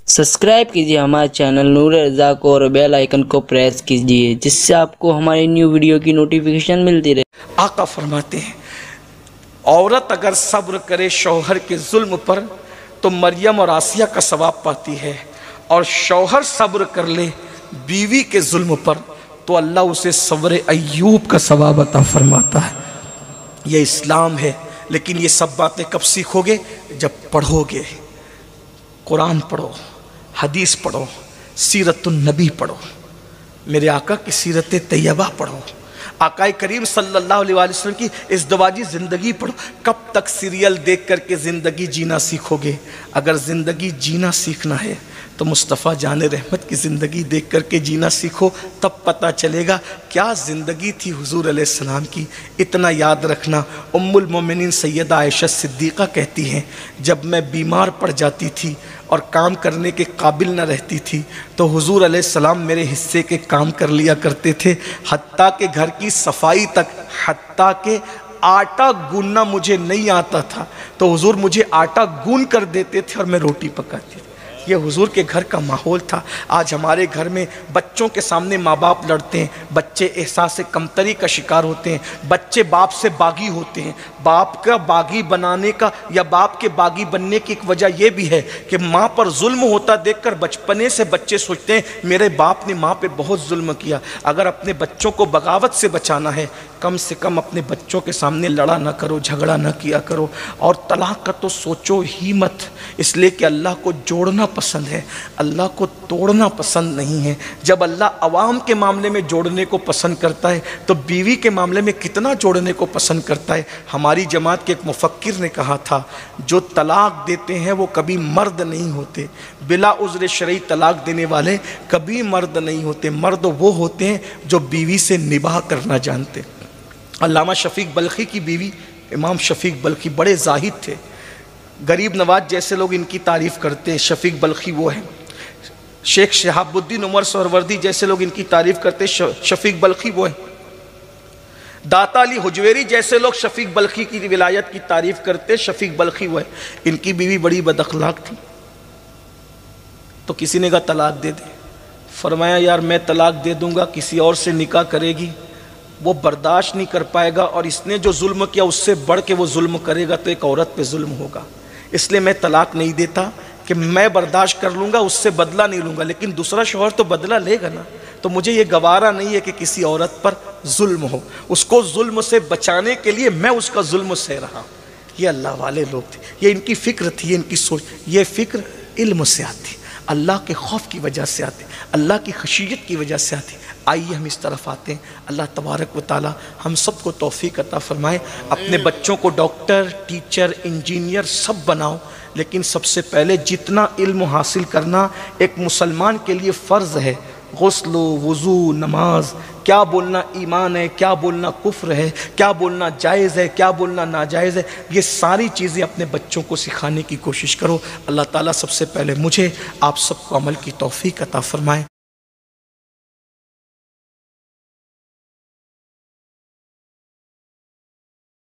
Subscribe कीजिए हमारे channel नूर रज़ा को और बेल आइकन को प्रेस कीजिए जिससे आपको हमारी न्यू वीडियो की नोटिफिकेशन मिलती रहे। आका फरमाते हैं, औरत अगर सब्र करे शौहर के जुल्म पर तो मरियम और आसिया का सवाब पाती है, और शौहर सब्र कर ले बीवी के जुल्म पर तो अल्लाह उसे सब्र अय्यूब का सवाब अता फरमाता है। ये इस्लाम है। लेकिन ये सब बातें कब सीखोगे? जब पढ़ोगे। कुरान पढ़ो, हदीस पढ़ो, सीरतुन नबी पढ़ो, मेरे आका की सीरत तैयबा पढ़ो, आकाए करीम सल्लल्लाहु अलैहि वसल्लम की इज़्दिवाजी ज़िंदगी पढ़ो। कब तक सीरियल देख करके ज़िंदगी जीना सीखोगे? अगर ज़िंदगी जीना सीखना है तो मुस्तफ़ा जान रहमत की ज़िंदगी देख करके जीना सीखो, तब पता चलेगा क्या ज़िंदगी थी हुज़ूर अलैहिस्सलाम की। इतना याद रखना, उम्मुल मोमिनीन सैयदा आयशा सिद्दीक़ा कहती हैं, जब मैं बीमार पड़ जाती थी और काम करने के काबिल न रहती थी तो हुज़ूर अलैहिस्सलाम मेरे हिस्से के काम कर लिया करते थे, हत्ता के घर की सफाई तक, हत्ता के आटा गूंदना मुझे नहीं आता था तो हुज़ूर मुझे आटा गूंद कर देते थे और मैं रोटी पकाती थी। ये हुजूर के घर का माहौल था। आज हमारे घर में बच्चों के सामने माँ बाप लड़ते हैं, बच्चे एहसास कमतरी का शिकार होते हैं, बच्चे बाप से बागी होते हैं। बाप का बागी बनाने का या बाप के बागी बनने की एक वजह यह भी है कि माँ पर जुल्म होता देखकर बचपने से बच्चे सोचते हैं मेरे बाप ने माँ पे बहुत जुल्म किया। अगर अपने बच्चों को बगावत से बचाना है, कम से कम अपने बच्चों के सामने लड़ा ना करो, झगड़ा ना किया करो, और तलाक का तो सोचो ही मत, इसलिए कि अल्लाह को जोड़ना पसंद है, अल्लाह को तोड़ना पसंद नहीं है। जब अल्लाह अवाम के मामले में जोड़ने को पसंद करता है तो बीवी के मामले में कितना जोड़ने को पसंद करता है। हमारी जमात के एक मुफक्किर ने कहा था, जो तलाक देते हैं वो कभी मर्द नहीं होते, बिला उज़्र शरई तलाक देने वाले कभी मर्द नहीं होते। मर्द वो होते हैं जो बीवी से निबाह करना जानते। अल्लामा शफीक बल्खी की बीवी इमाम शफीक बल्खी बड़े जाहिद थे। गरीब नवाज जैसे लोग इनकी तारीफ़ करते हैं, शफीक बल्खी वो है। शेख शहाबुद्दीन उमर सोहरवर्दी जैसे लोग इनकी तारीफ़ करते हैं, शफीक बल्खी वो है। दाता अली हुजवेरी जैसे लोग शफीक बल्खी की विलायत की तारीफ़ करते, शफीक बल्खी वो है। इनकी बीवी बड़ी बदअखलाक थी तो किसी ने कहा तलाक दे दे। फरमाया यार मैं तलाक दे दूंगा, किसी और से निकाह करेगी, वो बर्दाश्त नहीं कर पाएगा, और इसने जो जुल्म किया उससे बढ़ के वो जुल्म करेगा तो एक औरत पे जुल्म होगा, इसलिए मैं तलाक नहीं देता कि मैं बर्दाश्त कर लूँगा, उससे बदला नहीं लूँगा, लेकिन दूसरा शौहर तो बदला लेगा ना, तो मुझे ये गवारा नहीं है कि किसी औरत पर जुल्म हो। उसको जुल्म से बचाने के लिए मैं उसका जुल्म सह रहा हूँ। ये अल्लाह वाले लोग थे, ये इनकी फ़िक्र थी, इनकी सोच। ये फ़िक्र इल्म से आती, अल्लाह के खौफ की वजह से आती, अल्लाह की खशियत की वजह से आती। आइए हम इस तरफ आते हैं। अल्लाह तबारक व ताला हम सबको तौफीक अता फरमाए। अपने बच्चों को डॉक्टर, टीचर, इंजीनियर सब बनाओ, लेकिन सबसे पहले जितना इल्म हासिल करना एक मुसलमान के लिए फ़र्ज़ है, गुस्ल, वज़ू, नमाज, क्या बोलना ईमान है, क्या बोलना कुफ्र है, क्या बोलना जायज़ है, क्या बोलना नाजायज़ है, ये सारी चीज़ें अपने बच्चों को सिखाने की कोशिश करो। अल्लाह ताला सबसे पहले मुझे आप सबको अमल की तौफीक अता फ़रमाए।